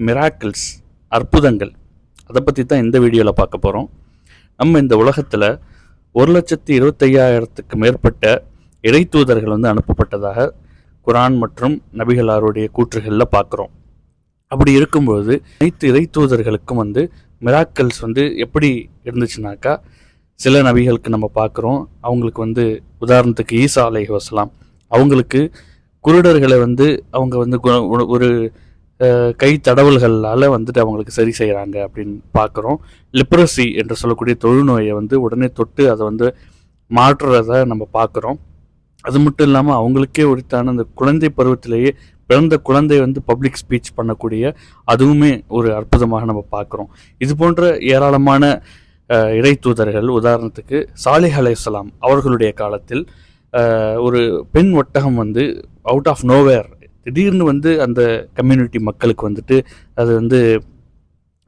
Miracles, அற்புதங்கள், அதை பற்றி தான் இந்த வீடியோவில் பார்க்க போகிறோம். நம்ம இந்த உலகத்தில் 1,25,000க்கு மேற்பட்ட இறை தூதர்கள் அனுப்பப்பட்டதாக குரான் மற்றும் நபிகளாருடைய கூற்றுகளில் பார்க்குறோம். அப்படி இருக்கும்போது அனைத்து இறை தூதர்களுக்கும் மிராக்கிள்ஸ் எப்படி இருந்துச்சுனாக்கா, சில நபிகளுக்கு நம்ம பார்க்குறோம், அவங்களுக்கு உதாரணத்துக்கு ஈசா அலைஹிஸ்ஸலாம், அவங்களுக்கு குருடர்களை அவங்க ஒரு கை தடவல்களால் அவங்களுக்கு சரி செய்கிறாங்க அப்படின்னு பார்க்குறோம். லிப்ரசி என்று சொல்லக்கூடிய தொழுநோயை உடனே தொட்டு அதை மாற்றுறத நம்ம பார்க்குறோம். அது மட்டும் இல்லாமல் அவங்களுக்கே உரித்தான அந்த குழந்தை பருவத்திலேயே பிறந்த குழந்தை பப்ளிக் ஸ்பீச் பண்ணக்கூடிய அதுவுமே ஒரு அற்புதமாக நம்ம பார்க்குறோம். இது போன்ற ஏராளமான இறை தூதர்கள், உதாரணத்துக்கு சாலிஹ் அலைஹிஸ்ஸலாம் அவர்களுடைய காலத்தில் ஒரு பெண் ஒட்டகம் அவுட் ஆஃப் நோவேர் திடீர்னு அந்த கம்யூனிட்டி மக்களுக்கு அது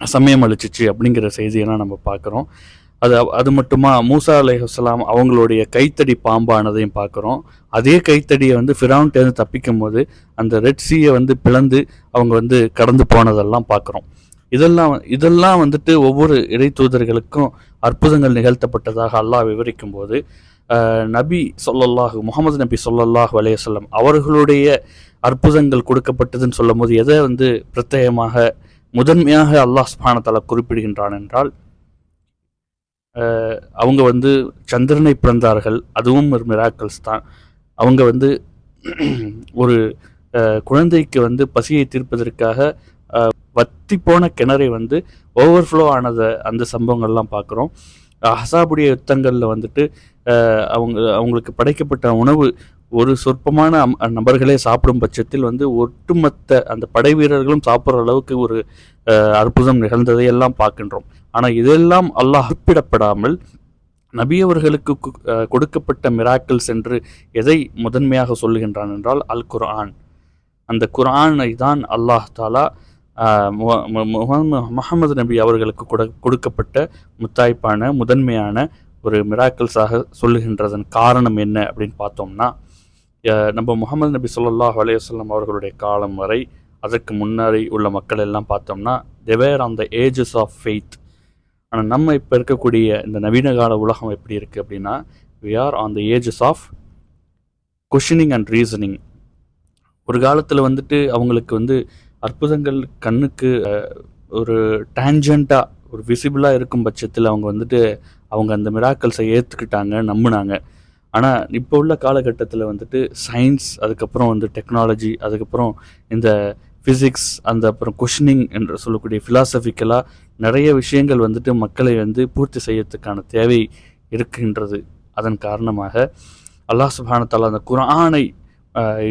சமயம் அளிச்சிச்சு அப்படிங்கிற செய்தியெல்லாம் நம்ம பார்க்குறோம். அது மட்டுமா மூசா அலைஹிஸ்ஸலாம் அவங்களுடைய கைத்தடி பாம்பானதையும் பார்க்குறோம். அதே கைத்தடியை ஃபிரௌன்ட்டேருந்து தப்பிக்கும் போது அந்த ரெட் சீயை பிளந்து அவங்க கடந்து போனதெல்லாம் பார்க்குறோம். இதெல்லாம் ஒவ்வொரு இறை தூதர்களுக்கும் அற்புதங்கள் நிகழ்த்தப்பட்டதாக அல்லாஹ் விவரிக்கும் போது முகமது நபி ஸல்லல்லாஹு அலைஹி வஸல்லம் அவர்களுடைய அற்புதங்கள் கொடுக்கப்பட்டதுன்னு சொல்லும் போது எதை பிரத்யேகமாக முதன்மையாக அல்லாஹ் சுப்ஹானஹு வ தஆலா குறிப்பிடுகின்றான் என்றால், அவங்க சந்திரனை பிறந்தார்கள், அதுவும் ஒரு மிராக்கிள்ஸ் தான். அவங்க ஒரு குழந்தைக்கு பசியை தீர்ப்பதற்காக வத்தி போன கிணறை ஓவர்ஃப்ளோ ஆனதை அந்த சம்பவங்கள்லாம் பார்க்குறோம். அஹ்ஸாபுடைய யுத்தங்களில் அவங்களுக்கு படைக்கப்பட்ட உணவு ஒரு சொற்பமான நபர்களே சாப்பிடும் பட்சத்தில் ஒட்டுமொத்த அந்த படை வீரர்களும் சாப்பிட்ற அளவுக்கு ஒரு அற்புதம் நிகழ்ந்ததையெல்லாம் பார்க்கின்றோம். ஆனால் இதெல்லாம் அல்லாஹ் குறிப்பிடப்படாமல் நபி அவர்களுக்கு கொடுக்கப்பட்ட மிராக்கிள்ஸ் என்று எதை முதன்மையாக சொல்லுகின்றான் என்றால் அல் குர்ஆன். அந்த குர்ஆனை தான் அல்லாஹ் தாலா முஹம்மது நபி அவர்களுக்கு கொடுக்கப்பட்ட முத்தாய்ப்பான முதன்மையான ஒரு மிராக்கிள்ஸாக சொல்லுகின்றதன் காரணம் என்ன அப்படின்னு பார்த்தோம்னா, நம்ம முஹம்மது நபி ஸல்லல்லாஹு அலைஹி வஸல்லம் அவர்களுடைய காலம் வரை அதற்கு முன்னாடி உள்ள மக்கள் எல்லாம் பார்த்தோம்னா they were on the ages of faith. ஆனால் நம்ம இப்போ இருக்கக்கூடிய இந்த நவீன கால உலகம் எப்படி இருக்குது அப்படின்னா, we are on the ages of questioning and reasoning. ஒரு காலத்தில் அவங்களுக்கு அற்புதங்கள் கண்ணுக்கு ஒரு டேஞ்சண்ட்டாக ஒரு விசிபிளாக இருக்கும் பட்சத்தில் அவங்க அந்த மிராக்கிள்ஸை ஏற்றுக்கிட்டாங்க, நம்பினாங்க. ஆனால் இப்போ உள்ள காலகட்டத்தில் சயின்ஸ், அதுக்கப்புறம் டெக்னாலஜி, அதுக்கப்புறம் இந்த ஃபிசிக்ஸ், அப்புறம் கொஷினிங் என்று சொல்லக்கூடிய ஃபிலாசபிக்கலாக நிறைய விஷயங்கள் மக்களை பூர்த்தி செய்யறதுக்கான தேவை இருக்கின்றது. அதன் காரணமாக அல்லாஹ் சுப்ஹானஹு வ தஆலா அந்த குர்ஆனை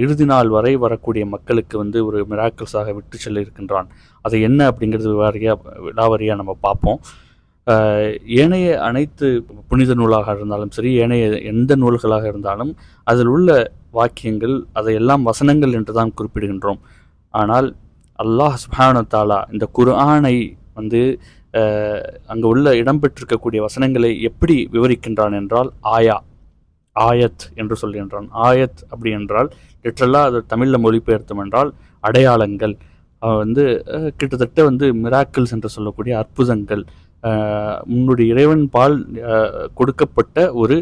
இறுதி நாள் வரை வரக்கூடிய மக்களுக்கு ஒரு மிராக்கிள்ஸாக விட்டு செல்ல இருக்கின்றான். அது என்ன அப்படிங்கிறது விடாவரியாக நம்ம பார்ப்போம். ஏனைய அனைத்து புனித நூலாக இருந்தாலும் சரி, ஏனைய எந்த நூல்களாக இருந்தாலும் அதில் உள்ள வாக்கியங்கள் அதையெல்லாம் வசனங்கள் என்று தான் குறிப்பிடுகின்றோம். ஆனால் அல்லாஹ் சுப்ஹானஹு வ தஆலா இந்த குர்ஆனை அங்கே உள்ள இடம்பெற்றிருக்கக்கூடிய வசனங்களை எப்படி விவரிக்கின்றான் என்றால் ஆயத் என்று சொல்கின்றான். ஆயத் அப்படி என்றால் லிட்ரலாக அது தமிழில் மொழிபெயர்த்தம் என்றால் அடையாளங்கள். கிட்டத்தட்ட மிராக்கிள்ஸ் என்று சொல்லக்கூடிய அற்புதங்கள், முன்னுடைய இறைவன் பால் கொடுக்கப்பட்ட ஒரு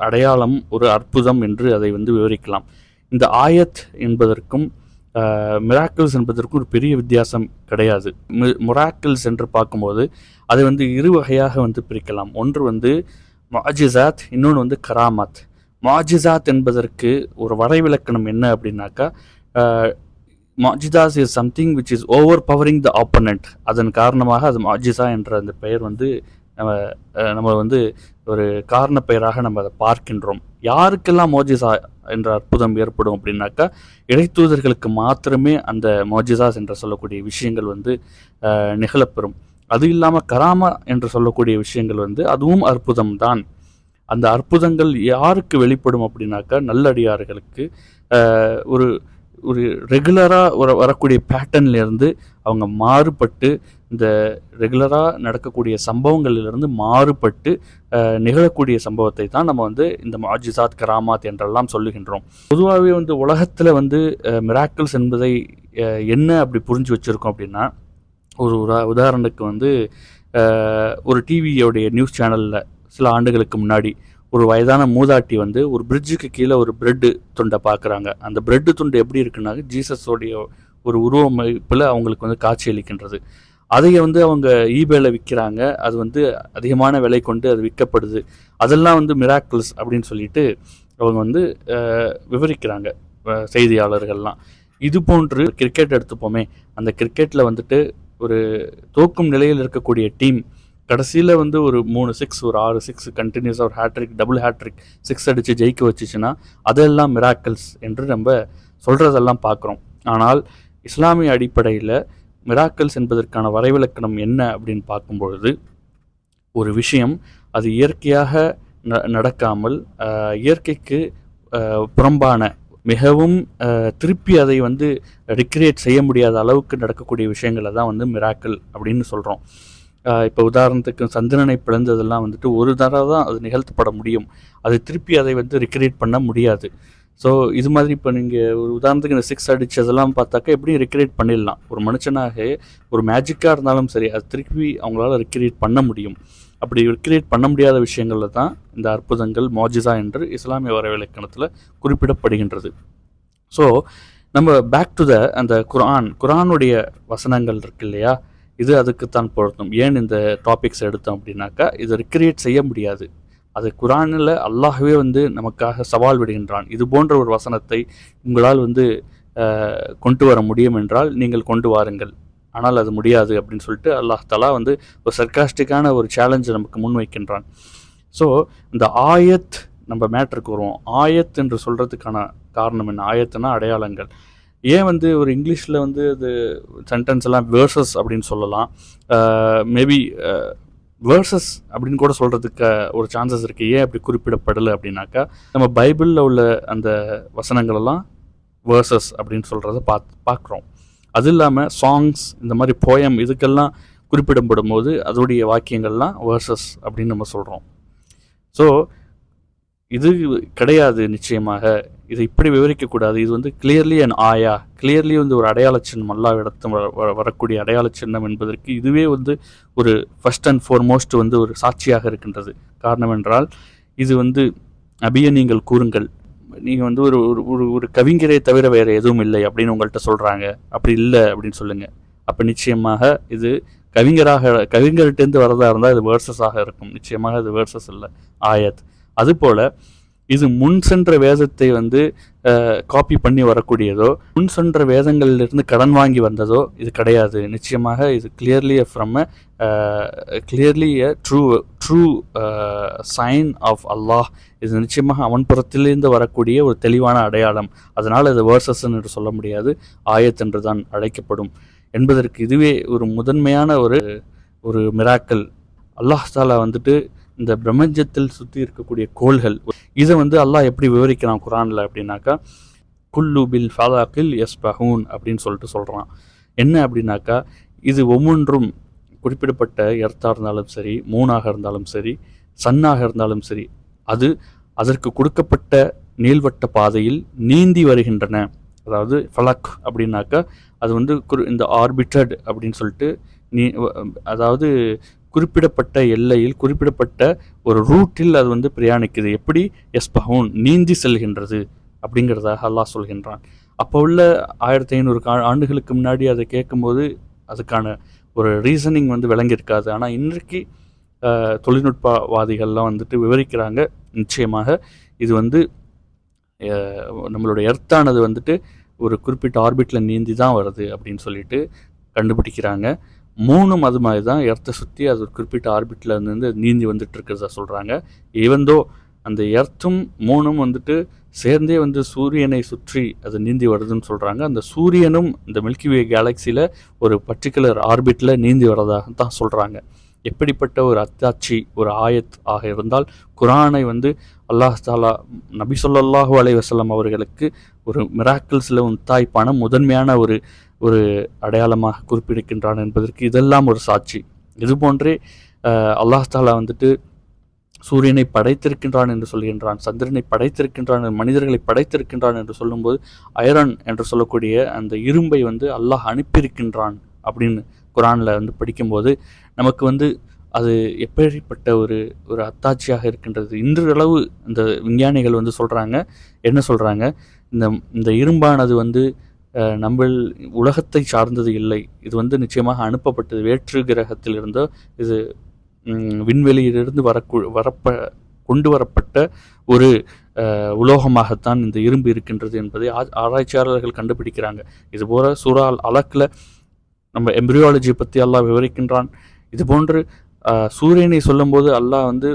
அடையாளம், ஒரு அற்புதம் என்று அதை விவரிக்கலாம். இந்த ஆயத் என்பதற்கும் மிராக்கிள்ஸ் என்பதற்கும் ஒரு பெரிய வித்தியாசம் கிடையாது. மிராக்கிள்ஸ் என்று பார்க்கும்போது அதை இரு வகையாக பிரிக்கலாம். ஒன்று முஅஜிசாத், இன்னொன்று கராமாத். முஅஜிசாத் என்பதற்கு ஒரு வரைவிலக்கணம் என்ன அப்படின்னாக்கா, முஅஜிசாஸ் is something which is overpowering the opponent. அதன் காரணமாக அது முஅஜிசா என்ற அந்த பெயர் நம்ம ஒரு காரண பெயராக நம்ம அதை பார்க்கின்றோம். யாருக்கெல்லாம் முஅஜிசா என்ற அற்புதம் ஏற்படும் அப்படின்னாக்கா, இறைத்தூதர்களுக்கு மாத்திரமே அந்த முஅஜிசாஸ் என்று சொல்லக்கூடிய விஷயங்கள் நிகழப்பெறும். அது இல்லாமல் கராமா என்று சொல்லக்கூடிய விஷயங்கள் அதுவும் அற்புதம் தான். அந்த அற்புதங்கள் யாருக்கு வெளிப்படும் அப்படின்னாக்கா, நல்லடியார்களுக்கு ஒரு ஒரு ரெகுலராக வரக்கூடிய பேட்டர்ன்லேருந்து அவங்க மாறுபட்டு இந்த ரெகுலராக நடக்கக்கூடிய சம்பவங்களிலிருந்து மாறுபட்டு நிகழக்கூடிய சம்பவத்தை தான் நம்ம வந்து இந்த மாஜிசாத் கராமாத் என்றெல்லாம் சொல்லுகின்றோம். பொதுவாகவே வந்து உலகத்தில் வந்து மிராக்கிள்ஸ் என்பதை என்ன அப்படி புரிஞ்சு வச்சுருக்கோம் அப்படின்னா, ஒரு உதாரணத்துக்கு வந்து ஒரு டிவியோடைய நியூஸ் சேனலில் சில ஆண்டுகளுக்கு முன்னாடி ஒரு வயதான மூதாட்டி வந்து ஒரு பிரிட்ஜுக்கு கீழே ஒரு பிரெட்டு துண்டை பார்க்குறாங்க. அந்த பிரெட்டு துண்டு எப்படி இருக்குன்னா ஜீசஸோடைய ஒரு உருவமைப்பில் அவங்களுக்கு வந்து காட்சி அளிக்கின்றது. அதையை வந்து அவங்க ஈபேல விற்கிறாங்க. அது வந்து அதிகமான விலை கொண்டு அது விற்கப்படுது. அதெல்லாம் வந்து மிராக்கிள்ஸ் அப்படின்னு சொல்லிட்டு அவங்க வந்து விவரிக்கிறாங்க செய்தியாளர்கள்லாம். இது போன்று கிரிக்கெட் எடுத்துப்போமே, அந்த கிரிக்கெட்டில் வந்துட்டு ஒரு தோக்கும் நிலையில் இருக்கக்கூடிய டீம் கடைசியில் வந்து ஒரு 3 6 ஒரு 6 6 கண்டினியூஸாக ஒரு ஹேட்ரிக் டபுள் ஹேட்ரிக் 6 அடித்து ஜெயிக்க வச்சுச்சுன்னா அதெல்லாம் மிராக்கிள்ஸ் என்று நம்ம சொல்கிறதெல்லாம் பார்க்குறோம். ஆனால் இஸ்லாமிய அடிப்படையில் மிராக்கிள்ஸ் என்பதற்கான வரைவிலக்கணம் என்ன அப்படின்னு பார்க்கும்பொழுது, ஒரு விஷயம் அது இயற்கையாக நடக்காமல் இயற்கைக்கு புறம்பான மிகவும் திருப்பி அதை வந்து ரிக்ரியேட் செய்ய முடியாத அளவுக்கு நடக்கக்கூடிய விஷயங்களை தான் வந்து மிராக்கிள் அப்படின்னு சொல்கிறோம். இப்போ உதாரணத்துக்கு சந்திரனை பிளந்ததெல்லாம் வந்துட்டு ஒரு தடவை தான் அது நிகழ்த்தப்பட முடியும். அது திருப்பி அதை வந்து ரிக்ரியேட் பண்ண முடியாது. ஸோ இது மாதிரி இப்போ நீங்கள் ஒரு உதாரணத்துக்கு இந்த 6 அடித்ததெல்லாம் பார்த்தாக்கா எப்படியும் ரிக்ரியேட் பண்ணிடலாம். ஒரு மனுஷனாக ஒரு மேஜிக்காக இருந்தாலும் சரி அது திருப்பி அவங்களால ரிக்ரியேட் பண்ண முடியும். அப்படி ரிக்ரியேட் பண்ண முடியாத விஷயங்களில் தான் இந்த அற்புதங்கள் மோஜிசா என்று இஸ்லாமிய வரைவிலக்கணத்தில் குறிப்பிடப்படுகின்றது. ஸோ நம்ம பேக் டு அந்த குர்ஆனுடைய வசனங்கள் இருக்கு இல்லையா, இது அதுக்குத்தான் பொருத்தம். ஏன் இந்த டாபிக்ஸ் எடுத்தோம் அப்படின்னாக்கா, இதை ரிக்ரியேட் செய்ய முடியாது. அது குர்ஆனில் அல்லாஹ்வே வந்து நமக்காக சவால் விடுகின்றான். இது போன்ற ஒரு வசனத்தை உங்களால் வந்து கொண்டு வர முடியும் என்றால் நீங்கள் கொண்டு வாருங்கள், ஆனால் அது முடியாது அப்படின்னு சொல்லிட்டு அல்லாஹ் தஆலா வந்து ஒரு சர்காஸ்டிக்கான ஒரு சேலஞ்சை நமக்கு முன்வைக்கின்றான். ஸோ இந்த ஆயத், நம்ம மேட்ருக்கு வருவோம். ஆயத் என்று சொல்கிறதுக்கான காரணம் என்ன? ஆயத்துனா அடையாளங்கள். ஏன் வந்து ஒரு இங்கிலீஷில் வந்து அது சென்டென்ஸ் எல்லாம் வேர்சஸ் அப்படின்னு சொல்லலாம். மேபி வேர்சஸ் அப்படின்னு கூட சொல்கிறதுக்கு ஒரு சான்சஸ் இருக்குது. ஏன் அப்படி குறிப்பிடப்படலை அப்படின்னாக்கா, நம்ம பைபிளில் உள்ள அந்த வசனங்களெல்லாம் வேர்சஸ் அப்படின்னு சொல்கிறத பார்க்குறோம். அது இல்லாமல் சாங்ஸ், இந்த மாதிரி போயம், இதுக்கெல்லாம் குறிப்பிடப்படும் போது அதோடைய வாக்கியங்கள்லாம் வேர்சஸ் அப்படின்னு நம்ம சொல்கிறோம். ஸோ இது கிடையாது. நிச்சயமாக இதை இப்படி விவரிக்கக்கூடாது. இது வந்து கிளியர்லி அண்ட் ஆயா, கிளியர்லி வந்து ஒரு அடையாள சின்னம், அல்லாஹ்விடத்தில் வரக்கூடிய அடையாள சின்னம் என்பதற்கு இதுவே வந்து ஒரு ஃபர்ஸ்ட் அண்ட் ஃபார்மோஸ்ட் வந்து ஒரு சாட்சியாக இருக்கின்றது. காரணம் என்றால் இது வந்து நபியை நீங்கள் கூறுங்கள், நீங்கள் வந்து ஒரு ஒரு ஒரு கவிஞரை தவிர வேறு எதுவும் இல்லை அப்படின்னு உங்கள்கிட்ட சொல்கிறாங்க. அப்படி இல்லை அப்படின்னு சொல்லுங்கள். அப்போ நிச்சயமாக இது கவிஞர்கிட்டேருந்து வரதாக இருந்தால் இது வேர்சஸாக இருக்கும். நிச்சயமாக இது வேர்சஸ் இல்லை, ஆயத். அதுபோல் இது முன் சென்ற வேதத்தை வந்து காப்பி பண்ணி வரக்கூடியதோ, முன் சென்ற வேதங்களிலிருந்து கடன் வாங்கி வந்ததோ இது கிடையாது. நிச்சயமாக இது clearly a true sign of Allah. இது நிச்சயமாக அவன் புறத்திலிருந்து வரக்கூடிய ஒரு தெளிவான அடையாளம். அதனால் இது வேர்சஸ் என்று சொல்ல முடியாது, ஆயத் என்று தான் அழைக்கப்படும் என்பதற்கு இதுவே ஒரு முதன்மையான ஒரு மிராக்கல். அல்லாஹ் தஆலா வந்துட்டு இந்த பிரபஞ்சத்தில் சுற்றி இருக்கக்கூடிய கோள்கள், இதை வந்து அல்லாஹ் எப்படி விவரிக்கிறான் குர்ஆனில் அப்படின்னாக்கா, குல்லு பில் ஃபலாக்கில் யஸ்பஹூன் அப்படின்னு சொல்கிறான். என்ன அப்படின்னாக்கா, இது ஒவ்வொன்றும் குறிப்பிடப்பட்ட எர்த்தாக இருந்தாலும் சரி, மூனாக இருந்தாலும் சரி, சன்னாக இருந்தாலும் சரி, அது அதற்கு கொடுக்கப்பட்ட நீள்வட்ட பாதையில் நீந்தி வருகின்றன. அதாவது ஃபலக் அப்படின்னாக்கா அது வந்து இந்த ஆர்பிட்டட் அப்படின்னு சொல்லிட்டு அதாவது குறிப்பிடப்பட்ட எல்லையில் குறிப்பிடப்பட்ட ஒரு ரூட்டில் அது வந்து பிரயாணிக்குது. எப்படி? யஸ்பஹூன், நீந்தி செல்கின்றது அப்படிங்கிறதாக அல்லாஹ் சொல்கின்றான். அப்போ உள்ள 1500 ஆண்டுகளுக்கு முன்னாடி அதை கேட்கும்போது அதுக்கான ஒரு ரீசனிங் வந்து விளங்கியிருக்காது. ஆனால் இன்றைக்கு தொழில்நுட்பவாதிகள்லாம் வந்துட்டு விவரிக்கிறாங்க. நிச்சயமாக இது வந்து நம்மளுடைய எர்த்தானது வந்துட்டு ஒரு குறிப்பிட்ட ஆர்பிட்டில் நீந்தி தான் வருது அப்படின்னு சொல்லிட்டு கண்டுபிடிக்கிறாங்க. மூணும் அது மாதிரி தான், எர்த்தை சுற்றி அது ஒரு குறிப்பிட்ட ஆர்பிட்டில் இருந்து நீந்தி வந்துட்டு இருக்கிறதா சொல்கிறாங்க. ஈவந்தோ அந்த எர்த்தும் மூணும் வந்துட்டு சேர்ந்தே வந்து சூரியனை சுற்றி அது நீந்தி வருதுன்னு சொல்கிறாங்க. அந்த சூரியனும் இந்த மில்கிவே கேலக்சியில் ஒரு பர்டிகுலர் ஆர்பிட்டில் நீந்தி வரதாக தான் சொல்கிறாங்க. எப்படிப்பட்ட ஒரு அத்தாட்சி, ஒரு ஆயத் ஆக இருந்தால் குர்ஆனை வந்து அல்லாஹ் தஆலா நபி ஸல்லல்லாஹு அலைஹி வஸல்லம் அவர்களுக்கு ஒரு மிராக்கிள்ஸில் தாய்ப்பான முதன்மையான ஒரு ஒரு அடையாளமாக குறிப்பிடுகின்றான் என்பதற்கு இதெல்லாம் ஒரு சாட்சி. இது போன்றே அல்லாஹ் தாலா வந்துட்டு சூரியனை படைத்திருக்கின்றான் என்று சொல்கின்றான், சந்திரனை படைத்திருக்கின்றான், மனிதர்களை படைத்திருக்கின்றான் என்று சொல்லும்போது ஐரன் என்று சொல்லக்கூடிய அந்த இரும்பை வந்து அல்லாஹ் அனுப்பியிருக்கின்றான் அப்படின்னு குரானில் வந்து படிக்கும்போது நமக்கு வந்து அது எப்படிப்பட்ட ஒரு அத்தாட்சியாக இருக்கின்றது. இன்றளவு இந்த விஞ்ஞானிகள் வந்து சொல்கிறாங்க, என்ன சொல்கிறாங்க, இந்த இரும்பானது வந்து நம்ம உலகத்தை சார்ந்தது இல்லை, இது வந்து நிச்சயமாக அனுப்பப்பட்டது, வேற்று கிரகத்தில் இருந்தோ இது விண்வெளியிலிருந்து கொண்டு வரப்பட்ட ஒரு உலோகமாகத்தான் இந்த இரும்பு இருக்கின்றது என்பதை ஆராய்ச்சியாளர்கள் கண்டுபிடிக்கிறாங்க. இதுபோல சூரா அலக்கில் நம்ம எம்பிரியாலஜி பற்றி அல்லாஹ் விவரிக்கின்றான். இதுபோன்று சூரியனை சொல்லும்போது அல்லாஹ் வந்து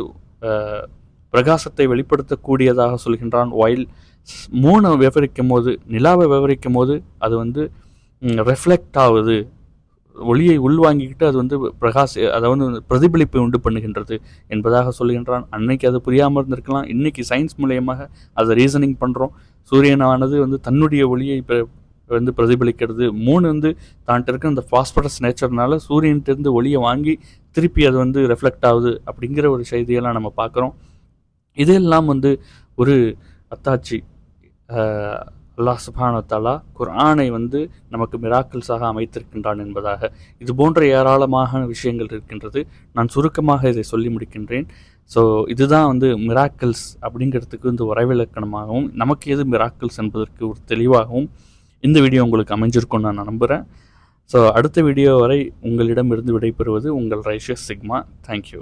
பிரகாசத்தை வெளிப்படுத்தக்கூடியதாக சொல்கின்றான். ஒயில் மூணை விவரிக்கும் போது, நிலாவை விவரிக்கும் போது அது வந்து ரெஃப்ளெக்ட் ஆகுது, ஒளியை உள்வாங்கிக்கிட்டு அது வந்து அதை வந்து பிரதிபலிப்பை உண்டு பண்ணுகின்றது என்பதாக சொல்கின்றான். அன்னைக்கு அது புரியாமல் இருந்திருக்கலாம், இன்னைக்கு சயின்ஸ் மூலியமாக அதை ரீசனிங் பண்ணுறோம். சூரியனானது வந்து தன்னுடைய ஒளியை வந்து பிரதிபலிக்கிறது. வந்து தான்ட்டு இருக்க அந்த ஃபாஸ்பரஸ் நேச்சர்னால சூரியன்கிட்டருந்து ஒளியை வாங்கி திருப்பி அது வந்து ரெஃப்ளெக்ட் ஆகுது அப்படிங்கிற ஒரு செய்தியெல்லாம் நம்ம பார்க்குறோம். இதெல்லாம் வந்து ஒரு அத்தாட்சி. அல்லாஹ் சுப்ஹானஹு வ தஆலா குர்ஆனை வந்து நமக்கு மிராக்கிள்ஸாக அமைத்திருக்கின்றான் என்பதாக. இது போன்ற ஏராளமான விஷயங்கள் இருக்கின்றது. நான் சுருக்கமாக இதை சொல்லி முடிக்கின்றேன். ஸோ இதுதான் வந்து மிராக்கிள்ஸ் அப்படிங்கிறதுக்கு வந்து வரைவிலக்கணமாகவும், நமக்கு எது மிராக்கிள்ஸ் என்பதற்கு ஒரு தெளிவாகவும் இந்த வீடியோ உங்களுக்கு அமைஞ்சிருக்கும்னு நான் நம்புகிறேன். ஸோ அடுத்த வீடியோ வரை உங்களிடமிருந்து விடைபெறுவது உங்கள் ரைஷியஸ் சிக்மா. தேங்க்யூ.